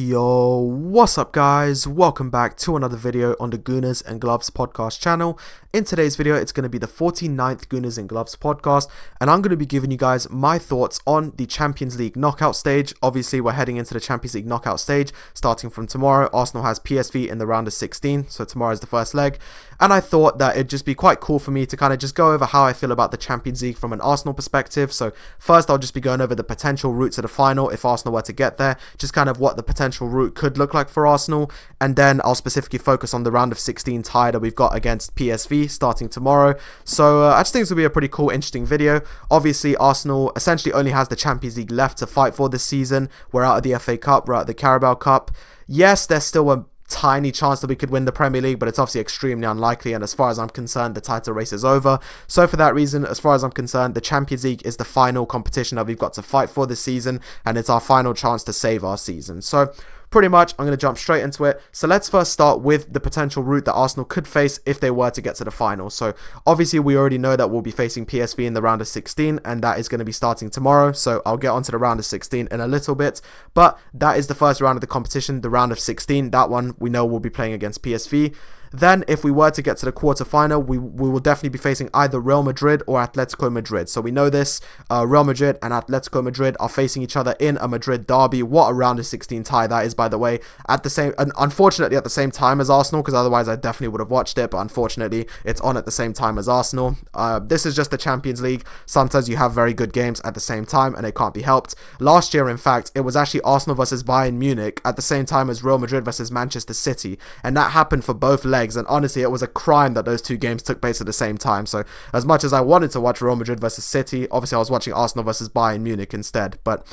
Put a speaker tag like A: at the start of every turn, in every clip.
A: Yo, what's up guys? Welcome back to another video on the Gooners and Gloves Podcast channel. In today's video, it's going to be the 49th Gooners and Gloves Podcast, and I'm going to be giving you guys my thoughts on the Champions League knockout stage. Obviously, we're heading into the Champions League knockout stage starting from tomorrow. Arsenal has PSV in the round of 16, so tomorrow is the first leg, and I thought that it'd just be quite cool for me to kind of just go over how I feel about the Champions League from an Arsenal perspective. So first, I'll just be going over the potential route to the final if Arsenal were to get there, just kind of what the potential route could look like for Arsenal, and then I'll specifically focus on the round of 16 tie that we've got against PSV starting tomorrow. So I just think this will be a pretty cool, interesting video. Obviously, Arsenal essentially only has the Champions League left to fight for this season. We're out of the FA Cup, we're out of the Carabao Cup. Yes, there's still a tiny chance that we could win the Premier League, but it's obviously extremely unlikely, and as far as I'm concerned, the title race is over. So for that reason, as far as I'm concerned, the Champions League is the final competition that we've got to fight for this season, and it's our final chance to save our season. So pretty much, I'm going to jump straight into it. So let's first start with the potential route that Arsenal could face if they were to get to the final. So obviously, we already know that we'll be facing PSV in the round of 16, and that is going to be starting tomorrow. So I'll get onto the round of 16 in a little bit. But that is the first round of the competition, the round of 16. That one we know we'll be playing against PSV. Then, if we were to get to the quarterfinal, we will definitely be facing either Real Madrid or Atletico Madrid. So we know this, Real Madrid and Atletico Madrid are facing each other in a Madrid derby. What a round of 16 tie that is, by the way. Unfortunately, at the same time as Arsenal, because otherwise I definitely would have watched it. But unfortunately, it's on at the same time as Arsenal. This is just the Champions League. Sometimes you have very good games at the same time, and it can't be helped. Last year, in fact, it was actually Arsenal versus Bayern Munich at the same time as Real Madrid versus Manchester City, and that happened for both legs. And honestly, it was a crime that those two games took place at the same time. So as much as I wanted to watch Real Madrid versus City, obviously I was watching Arsenal versus Bayern Munich instead. But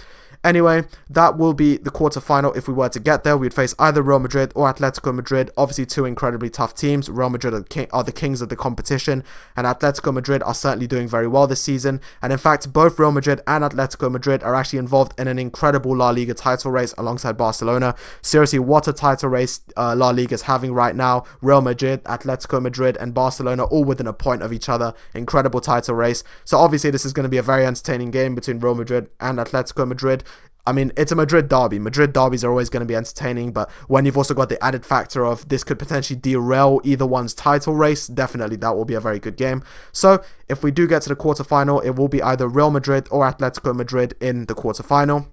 A: anyway, that will be the quarterfinal. If we were to get there, we'd face either Real Madrid or Atletico Madrid. Obviously, two incredibly tough teams. Real Madrid are the kings of the competition, and Atletico Madrid are certainly doing very well this season. And in fact, both Real Madrid and Atletico Madrid are actually involved in an incredible La Liga title race alongside Barcelona. Seriously, what a title race La Liga is having right now. Real Madrid, Atletico Madrid, and Barcelona all within a point of each other. Incredible title race. So obviously, this is going to be a very entertaining game between Real Madrid and Atletico Madrid. I mean, it's a Madrid derby. Madrid derbies are always going to be entertaining, but when you've also got the added factor of this could potentially derail either one's title race, definitely that will be a very good game. So if we do get to the quarterfinal, it will be either Real Madrid or Atletico Madrid in the quarterfinal.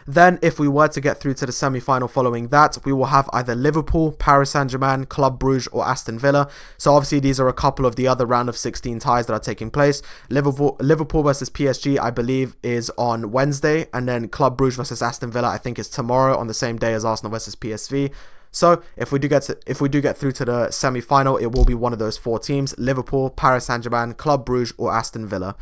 A: Then, if we were to get through to the semi-final following that, we will have either Liverpool, Paris Saint-Germain, Club Brugge, or Aston Villa. So obviously, these are a couple of the other round of 16 ties that are taking place. Liverpool versus PSG, I believe, is on Wednesday, and then Club Brugge versus Aston Villa, I think, is tomorrow on the same day as Arsenal versus PSV. So if we do get through to the semi-final, it will be one of those four teams: Liverpool, Paris Saint-Germain, Club Brugge, or Aston Villa.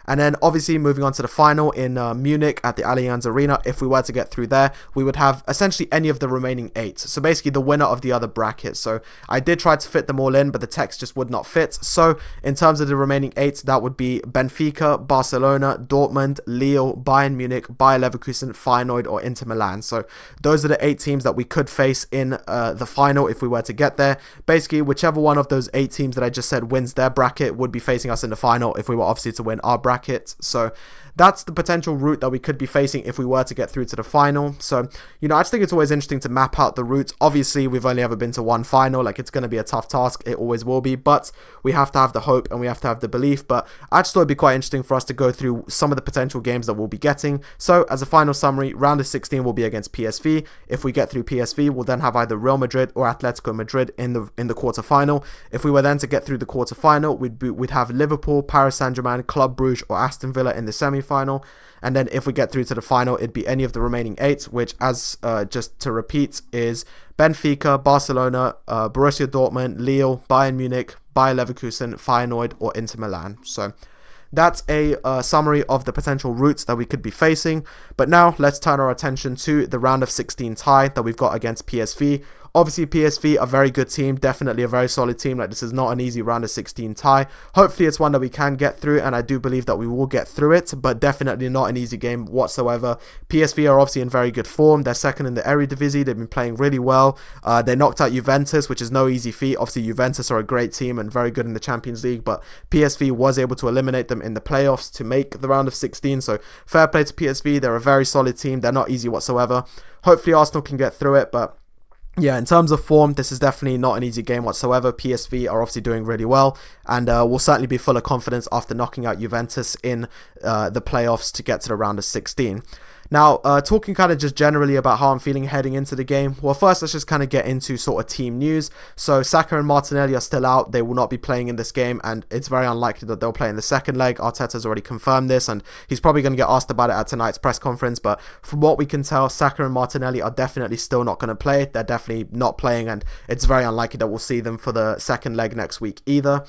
A: And then obviously moving on to the final in Munich at the Allianz Arena, if we were to get through there, we would have essentially any of the remaining 8. So basically the winner of the other bracket. So I did try to fit them all in, but the text just would not fit. So in terms of the remaining 8, that would be Benfica, Barcelona, Dortmund, Lille, Bayern Munich, Bayer Leverkusen, Feyenoord, or Inter Milan. So those are the 8 teams that we could face in the final if we were to get there. Basically, whichever one of those 8 teams that I just said wins their bracket would be facing us in the final if we were obviously to win our bracket. So that's the potential route that we could be facing if we were to get through to the final. So, you know, I just think it's always interesting to map out the routes. Obviously, we've only ever been to one final. Like, it's going to be a tough task. It always will be. But we have to have the hope and we have to have the belief. But I just thought it'd be quite interesting for us to go through some of the potential games that we'll be getting. So, as a final summary, round of 16 will be against PSV. If we get through PSV, we'll then have either Real Madrid or Atletico Madrid in the quarterfinal. If we were then to get through the quarterfinal, we'd have Liverpool, Paris Saint-Germain, Club Brugge, or Aston Villa in the semi-final. And then if we get through to the final, it'd be any of the remaining 8, which, as just to repeat, is Benfica, Barcelona, Borussia Dortmund, Lille, Bayern Munich, Bayer Leverkusen, Feyenoord, or Inter Milan. So that's a summary of the potential routes that we could be facing. But now let's turn our attention to the round of 16 tie that we've got against PSV. Obviously, PSV, a very good team, definitely a very solid team. Like, this is not an easy round of 16 tie. Hopefully, it's one that we can get through, and I do believe that we will get through it, but definitely not an easy game whatsoever. PSV are obviously in very good form. They're second in the Eredivisie. They've been playing really well. They knocked out Juventus, which is no easy feat. Obviously, Juventus are a great team and very good in the Champions League, but PSV was able to eliminate them in the playoffs to make the round of 16. So fair play to PSV. They're a very solid team. They're not easy whatsoever. Hopefully, Arsenal can get through it, but yeah, in terms of form, this is definitely not an easy game whatsoever. PSV are obviously doing really well, and will certainly be full of confidence after knocking out Juventus in the playoffs to get to the round of 16. Now, talking kind of just generally about how I'm feeling heading into the game. Well, first, let's just kind of get into sort of team news. So, Saka and Martinelli are still out. They will not be playing in this game, and it's very unlikely that they'll play in the second leg. Arteta's already confirmed this, and he's probably going to get asked about it at tonight's press conference. But from what we can tell, Saka and Martinelli are definitely still not going to play. They're definitely not playing, and it's very unlikely that we'll see them for the second leg next week either.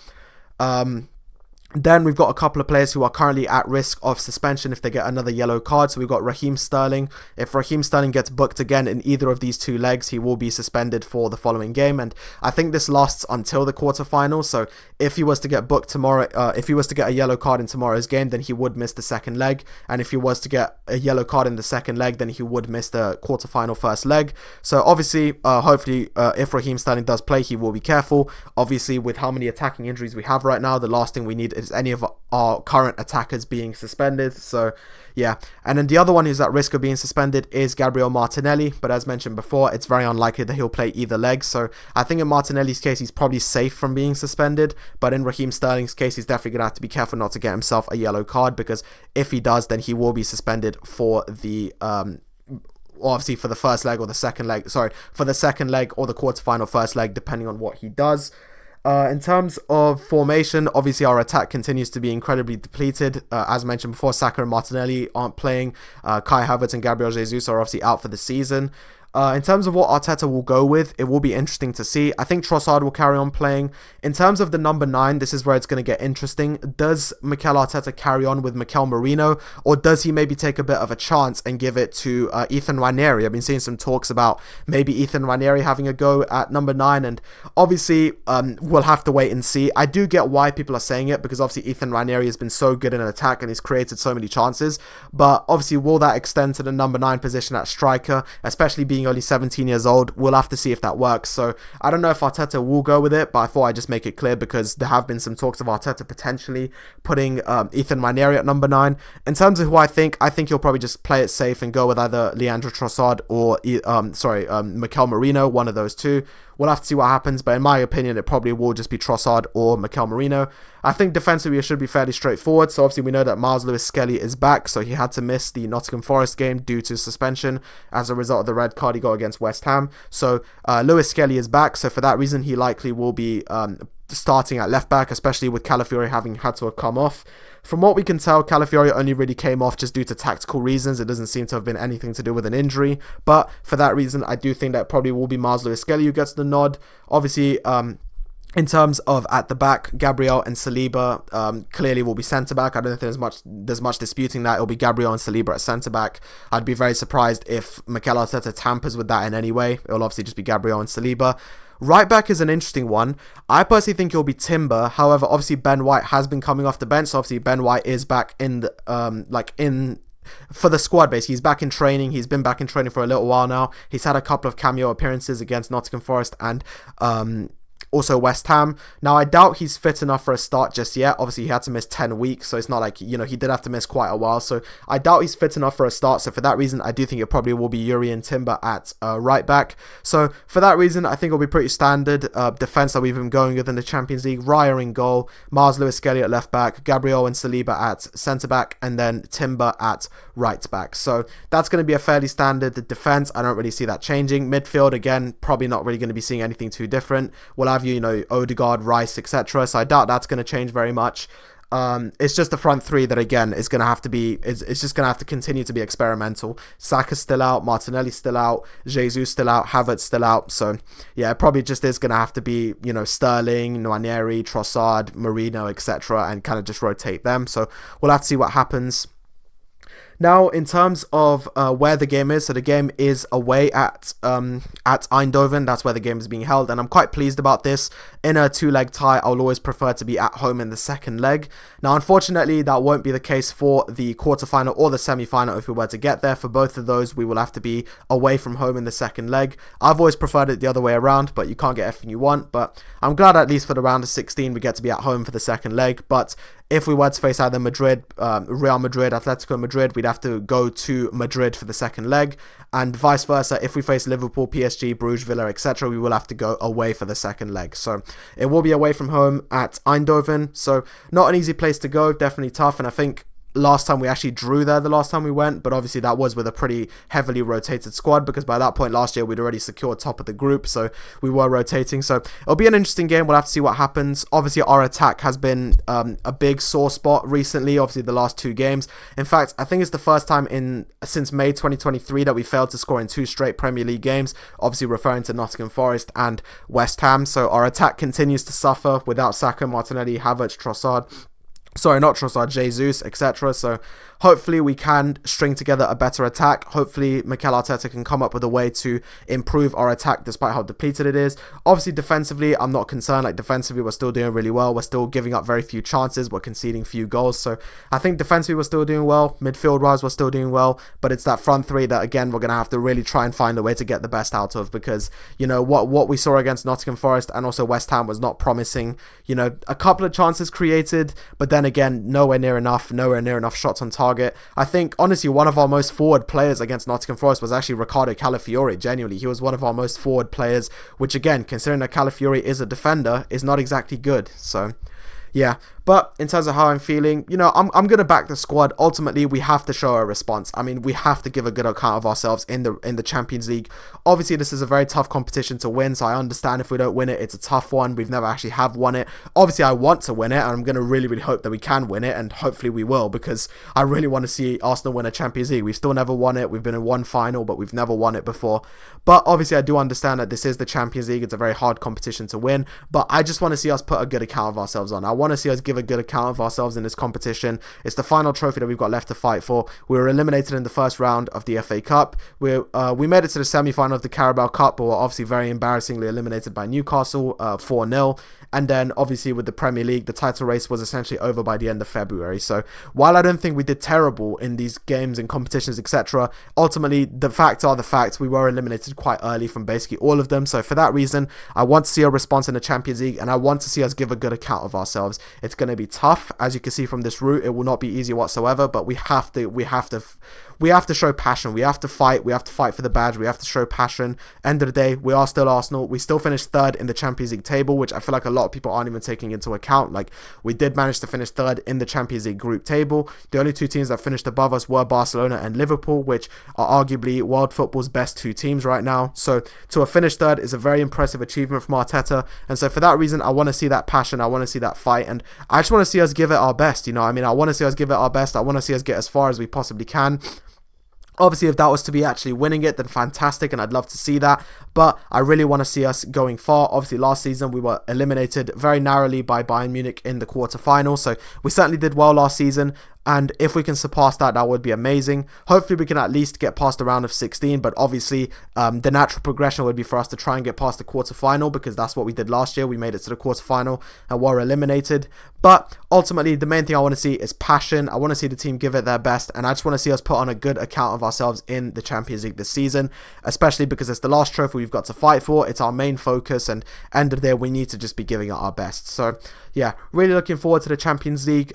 A: Then we've got a couple of players who are currently at risk of suspension if they get another yellow card. So we've got Raheem Sterling. If Raheem Sterling gets booked again in either of these two legs, he will be suspended for the following game. And I think this lasts until the quarterfinals. So if he was to get booked tomorrow, if he was to get a yellow card in tomorrow's game, then he would miss the second leg. And if he was to get a yellow card in the second leg, then he would miss the quarterfinal first leg. So obviously, hopefully, if Raheem Sterling does play, he will be careful. Obviously, with how many attacking injuries we have right now, the last thing we need is any of our current attackers being suspended. So yeah, and then the other one who's at risk of being suspended is Gabriel Martinelli, but as mentioned before, it's very unlikely that he'll play either leg. So I think in Martinelli's case, he's probably safe from being suspended, but in Raheem Sterling's case, he's definitely gonna have to be careful not to get himself a yellow card, because if he does, then he will be suspended for the obviously for the first leg or the second leg, for the second leg or the quarterfinal first leg, depending on what he does. In terms of formation, obviously our attack continues to be incredibly depleted. As mentioned before, Saka and Martinelli aren't playing. Kai Havertz and Gabriel Jesus are obviously out for the season. In terms of what Arteta will go with, it will be interesting to see. I think Trossard will carry on playing. In terms of the number 9, this is where it's going to get interesting. Does Mikel Arteta carry on with Mikel Merino, or does he maybe take a bit of a chance and give it to Ethan Nwaneri? I've been seeing some talks about maybe Ethan Nwaneri having a go at number 9, and obviously we'll have to wait and see. I do get why people are saying it, because obviously Ethan Nwaneri has been so good in an attack and he's created so many chances, but obviously will that extend to the number 9 position at striker, especially being only 17 years old? We'll have to see if that works. So I don't know if Arteta will go with it, but I thought I'd just make it clear, because there have been some talks of Arteta potentially putting Ethan Nwaneri at number 9. In terms of who I think he'll probably just play it safe and go with either Leandro Trossard or Mikel Merino, one of those two. We'll have to see what happens, but in my opinion, it probably will just be Trossard or Mikel Merino. I think defensively it should be fairly straightforward. So obviously we know that Miles Lewis-Skelly is back, so he had to miss the Nottingham Forest game due to suspension as a result of the red card he got against West Ham. So Lewis-Skelly is back, so for that reason he likely will be starting at left back, especially with Calafiori having had to have come off. From what we can tell, Calafiori only really came off just due to tactical reasons. It doesn't seem to have been anything to do with an injury, but for that reason, I do think that probably will be Miles Lewis-Skelly who gets the nod. Obviously, in terms of at the back, Gabriel and Saliba clearly will be centre-back. I don't think there's much disputing that. It'll be Gabriel and Saliba at centre-back. I'd be very surprised if Mikel Arteta tampers with that in any way. It'll obviously just be Gabriel and Saliba. Right back is an interesting one. I personally think it'll be Timber. However, obviously Ben White has been coming off the bench. So obviously Ben White is back in the for the squad base. He's back in training. He's been back in training for a little while now. He's had a couple of cameo appearances against Nottingham Forest and also West Ham. Now, I doubt he's fit enough for a start just yet. Obviously, he had to miss 10 weeks, so it's not like, he did have to miss quite a while. So I doubt he's fit enough for a start. So for that reason, I do think it probably will be Yuri and Timber at right back. So for that reason, I think it'll be pretty standard defense that we've been going with in the Champions League. Raya in goal, Miles Lewis-Skelly at left back, Gabriel and Saliba at centre back, and then Timber at right back. So that's going to be a fairly standard defense. I don't really see that changing. Midfield, again, probably not really going to be seeing anything too different. We'll have Odegaard, Rice, etc. So I doubt that's going to change very much. It's just the front three that, again, is going to have to be, it's just going to have to continue to be experimental. Saka's still out, Martinelli's still out, Jesus still out, Havertz still out. So yeah, it probably just is going to have to be, Sterling, Nwaneri, Trossard, Merino, etc. and kind of just rotate them. So we'll have to see what happens. Now, in terms of where the game is, so the game is away at Eindhoven. That's where the game is being held, and I'm quite pleased about this. In a two-leg tie, I'll always prefer to be at home in the second leg. Now, unfortunately, that won't be the case for the quarterfinal or the semi-final if we were to get there. For both of those, we will have to be away from home in the second leg. I've always preferred it the other way around, but you can't get everything you want. But I'm glad at least for the round of 16 we get to be at home for the second leg. But if we were to face either Madrid, Real Madrid, Atletico Madrid, we'd have to go to Madrid for the second leg, and vice versa. If we face Liverpool, PSG, Bruges, Villa, etc., we will have to go away for the second leg. So it will be away from home at Eindhoven. So not an easy place to go, definitely tough, and I think last time we actually drew there the last time we went, but obviously that was with a pretty heavily rotated squad, because by that point last year we'd already secured top of the group, so we were rotating. So it'll be an interesting game. We'll have to see what happens. Obviously our attack has been a big sore spot recently, obviously the last two games. In fact, I think it's the first time since May 2023 that we failed to score in 2 straight Premier League games, obviously referring to Nottingham Forest and West Ham. So our attack continues to suffer without Saka, Martinelli, Havertz, Jesus, etc. So hopefully we can string together a better attack. Hopefully Mikel Arteta can come up with a way to improve our attack despite how depleted it is. Obviously defensively, I'm not concerned. Like defensively, we're still doing really well. We're still giving up very few chances. We're conceding few goals. So I think defensively we're still doing well. Midfield-wise, we're still doing well. But it's that front three that, again, we're going to have to really try and find a way to get the best out of, because, you know, what we saw against Nottingham Forest and also West Ham was not promising. You know, a couple of chances created, but then again, nowhere near enough shots on target. I think, honestly, one of our most forward players against Nottingham Forest was actually Ricardo Calafiori. Genuinely, he was one of our most forward players, which, again, considering that Calafiori is a defender, is not exactly good. So yeah, but in terms of how I'm feeling, you know, I'm going to back the squad. Ultimately, we have to show a response. I mean, we have to give a good account of ourselves in the Champions League. Obviously, this is a very tough competition to win, so I understand if we don't win it, it's a tough one. We've never actually have won it. Obviously, I want to win it, and I'm going to really, really hope that we can win it, and hopefully we will, because I really want to see Arsenal win a Champions League. We've still never won it. We've been in one final, but we've never won it before. But obviously, I do understand that this is the Champions League. It's a very hard competition to win, but I just want to see us put a good account of ourselves on. I want to see us give a good account of ourselves in this competition. It's the final trophy that we've got left to fight for. We were eliminated in the first round of the FA Cup. We made it to the semi-final of the Carabao Cup, but were obviously very embarrassingly eliminated by Newcastle 4-0. And then obviously with the Premier League, the title race was essentially over by the end of February. So while I don't think we did terrible in these games and competitions, etc., ultimately the facts are the facts. We were eliminated quite early from basically all of them. So for that reason, I want to see a response in the Champions League, and I want to see us give a good account of ourselves. It's going to be tough, as you can see from this route. It will not be easy whatsoever, but we have to show passion. We have to fight. We have to fight for the badge. We have to show passion. End of the day, we are still Arsenal. We still finished third in the Champions League table, which I feel like a lot of people aren't even taking into account. Like, we did manage to finish third in the Champions League group table. The only two teams that finished above us were Barcelona and Liverpool, which are arguably world football's best two teams right now. So to have finished third is a very impressive achievement from Arteta. And so for that reason, I want to see that passion. I want to see that fight. And I just want to see us give it our best. You know, I mean, I want to see us give it our best. I want to see us get as far as we possibly can. Obviously, if that was to be actually winning it, then fantastic, and I'd love to see that. But I really want to see us going far. Obviously, last season we were eliminated very narrowly by Bayern Munich in the quarterfinal, so we certainly did well last season. And if we can surpass that, that would be amazing. Hopefully, we can at least get past the round of 16. But obviously, the natural progression would be for us to try and get past the quarterfinal, because that's what we did last year. We made it to the quarterfinal and were eliminated. But ultimately, the main thing I want to see is passion. I want to see the team give it their best. And I just want to see us put on a good account of ourselves in the Champions League this season, especially because it's the last trophy we've got to fight for. It's our main focus. And end of the day, we need to just be giving it our best. So, yeah, really looking forward to the Champions League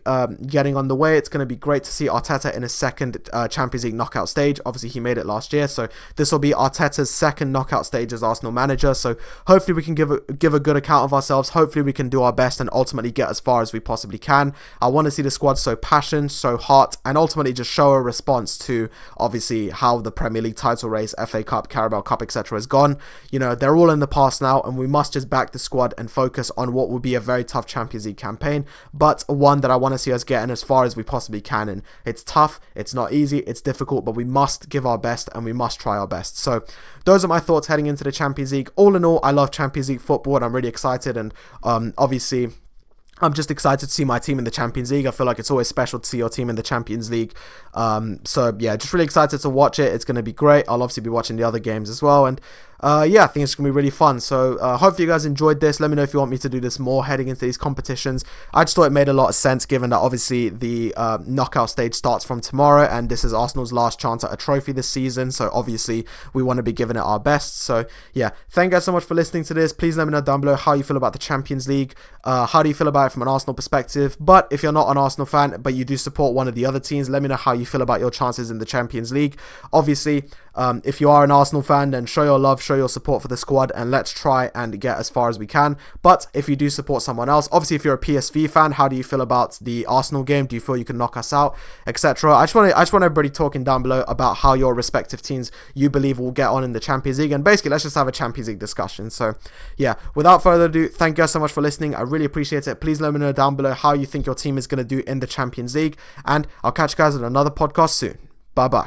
A: getting on the way. It's going to be great to see Arteta in his second Champions League knockout stage. Obviously, he made it last year, so this will be Arteta's second knockout stage as Arsenal manager. So hopefully we can give a good account of ourselves. Hopefully we can do our best and ultimately get as far as we possibly can. I want to see the squad show passion, show heart, and ultimately just show a response to obviously how the Premier League title race, FA Cup, Carabao Cup, etc. has gone. You know, they're all in the past now, and we must just back the squad and focus on what will be a very tough Champions League campaign, but one that I want to see us getting as far as we possibly can. And it's tough, it's not easy, it's difficult, but we must give our best and we must try our best. So those are my thoughts heading into the Champions League. All in all, I love Champions League football and I'm really excited, and obviously I'm just excited to see my team in the Champions League. I feel like it's always special to see your team in the Champions League. So yeah, just really excited to watch it. It's going to be great. I'll obviously be watching the other games as well. And yeah, I think it's going to be really fun. So hopefully you guys enjoyed this. Let me know if you want me to do this more heading into these competitions. I just thought it made a lot of sense given that obviously the knockout stage starts from tomorrow, and this is Arsenal's last chance at a trophy this season. So obviously we want to be giving it our best. So yeah, thank you guys so much for listening to this. Please let me know down below how you feel about the Champions League. How do you feel about it from an Arsenal perspective? But if you're not an Arsenal fan, but you do support one of the other teams, let me know how you feel about your chances in the Champions League. Obviously, if you are an Arsenal fan, then show your love, show your support for the squad, and let's try and get as far as we can. But if you do support someone else, obviously if you're a PSV fan, how do you feel about the Arsenal game? Do you feel you can knock us out, etc.? I just want everybody talking down below about how your respective teams you believe will get on in the Champions League, and basically let's just have a Champions League discussion. So yeah, without further ado, thank you guys so much for listening. I really appreciate it. Please let me know down below how you think your team is going to do in the Champions League, and I'll catch you guys in another podcast soon. Bye bye.